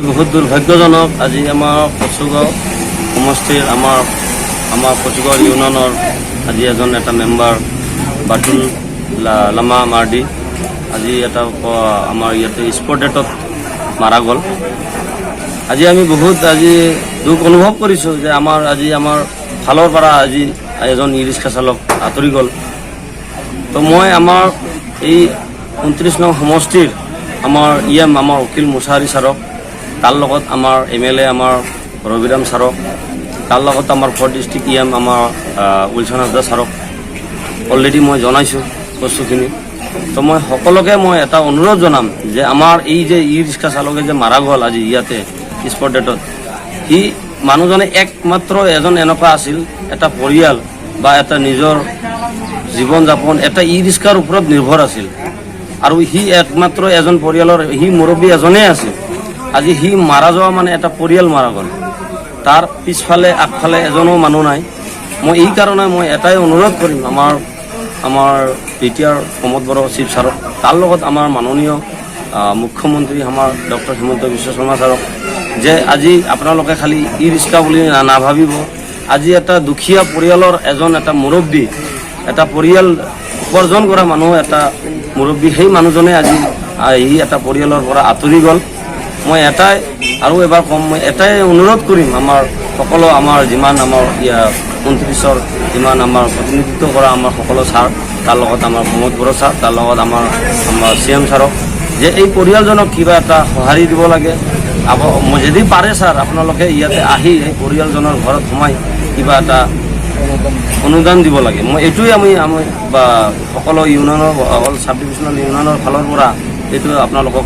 বহুত দুৰ্ভাগ্যজনক আজি আমাৰ কচুগাঁও সমষ্টিৰ আমাৰ কচুগাঁও ইউনিয়নৰ আজি এজন এটা মেম্বাৰ বাটুল লামা মাৰ্ডি আজি এটা আমাৰ ইয়াতে স্পট ডেটত মাৰা গ'ল। আজি আমি বহুত দুখ অনুভৱ কৰিছোঁ যে আমাৰ ফালৰ পৰা আজি এজন ই ৰিক্সা চালক আঁতৰি গ'ল। তো মই আমাৰ এই 29 নং সমষ্টিৰ আমাৰ আমাৰ উকিল মুছাহাৰী ছাৰক, তাৰ লগত আমাৰ MLA আমাৰ ৰবিৰাম ছাৰক, তাৰ লগত আমাৰ 4th ডিষ্ট্ৰিক্ট আমাৰ উইলছন হাজদা ছাৰক অলৰেডি মই জনাইছোঁ বস্তুখিনি। তো মই সকলোকে এটা অনুৰোধ জনাম যে আমাৰ এই যে ই ৰিক্সা চালকে যে মাৰা গ'ল আজি ইয়াতে স্পট ডেটত, সি মানুহজনে একমাত্ৰ এজন এনেকুৱা আছিল, এটা পৰিয়াল বা এটা নিজৰ জীৱন যাপন এটা ই ৰিক্সাৰ ওপৰত নিৰ্ভৰ আছিল আৰু সি একমাত্ৰ এজন পৰিয়ালৰ সি মুৰব্বী এজনেই আছিল। আজি সি মাৰা যোৱা এটা পৰিয়াল মাৰা গ'ল, তাৰ পিছফালে আগফালে এজনো মানুহ নাই। মই এই কাৰণে এটাই অনুৰোধ কৰিম আমাৰ BTR প্ৰমোদ বড়ো চিফ ছাৰক, তাৰ লগত আমাৰ মাননীয় মুখ্যমন্ত্ৰী আমাৰ ডক্টৰ হিমন্ত বিশ্ব শৰ্মা ছাৰক, যে আজি আপোনালোকে খালি ই ৰিক্সা বুলি নাভাবিব। আজি এটা দুখীয়া পৰিয়ালৰ এটা মুৰব্বী, এটা পৰিয়াল উপাৰ্জন কৰা মানুহ, এটা মুৰব্বী, সেই মানুহজনে আজি এটা পৰিয়ালৰ পৰা আঁতৰি গ'ল। মই এটাই আৰু এবাৰ ক'ম, মই এটাই অনুৰোধ কৰিম সকলো যিমান 29ৰ যিমান প্ৰতিনিধিত্ব কৰা সকলো ছাৰ, তাৰ লগত আমাৰ প্ৰমোদ বড়ো ছাৰ, তাৰ লগত আমাৰ CM ছাৰক, যে এই পৰিয়ালজনক কিবা এটা সঁহাৰি দিব লাগে। যদি পাৰে ছাৰ, আপোনালোকে ইয়াতে আহি এই পৰিয়ালজনৰ ঘৰত সোমাই কিবা এটা অনুদান দিব লাগে। মই এইটোৱে আমি সকলো ইউনিয়নৰ অল চাব ডিভিজনেল ইউনিয়নৰ ফালৰ পৰা আপোনালোকক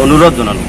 অনুৰোধ জনালোঁ।